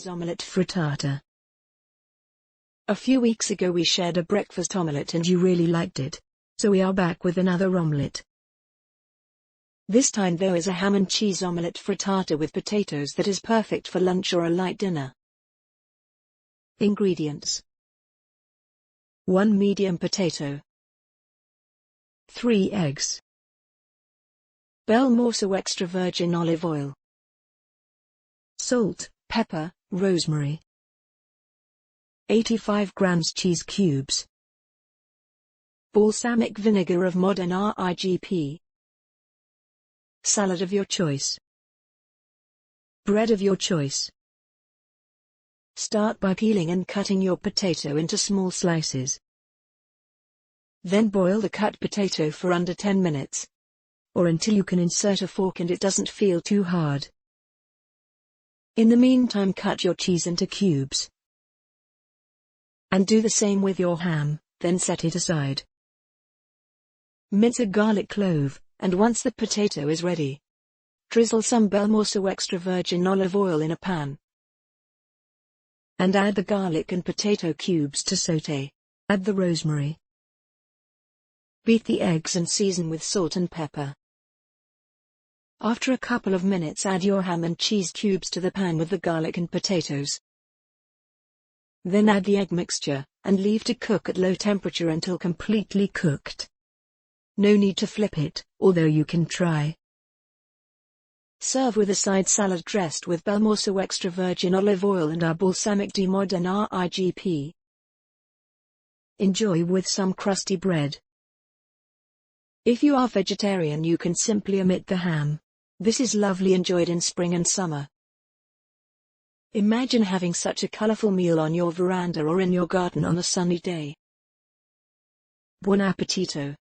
Omelette frittata. A few weeks ago we shared a breakfast omelette and you really liked it, so we are back with another omelette. This time though is a ham and cheese omelette frittata with potatoes that is perfect for lunch or a light dinner. Ingredients: 1 medium potato, 3 eggs, Belmorso extra virgin olive oil, salt, pepper, rosemary, 85 grams cheese cubes, balsamic vinegar of Modena IGP, salad of your choice, bread of your choice. Start by peeling and cutting your potato into small slices. Then boil the cut potato for under 10 minutes, or until you can insert a fork and it doesn't feel too hard. In the meantime, cut your cheese into cubes. And do the same with your ham, then set it aside. Mince a garlic clove, and once the potato is ready, drizzle some Belmorso extra virgin olive oil in a pan. And add the garlic and potato cubes to sauté. Add the rosemary. Beat the eggs and season with salt and pepper. After a couple of minutes, add your ham and cheese cubes to the pan with the garlic and potatoes. Then add the egg mixture, and leave to cook at low temperature until completely cooked. No need to flip it, although you can try. Serve with a side salad dressed with Belmorso extra virgin olive oil and our Balsamic di Modena IGP. Enjoy with some crusty bread. If you are vegetarian, you can simply omit the ham. This is lovely, enjoyed in spring and summer. Imagine having such a colorful meal on your veranda or in your garden on a sunny day. Buon appetito!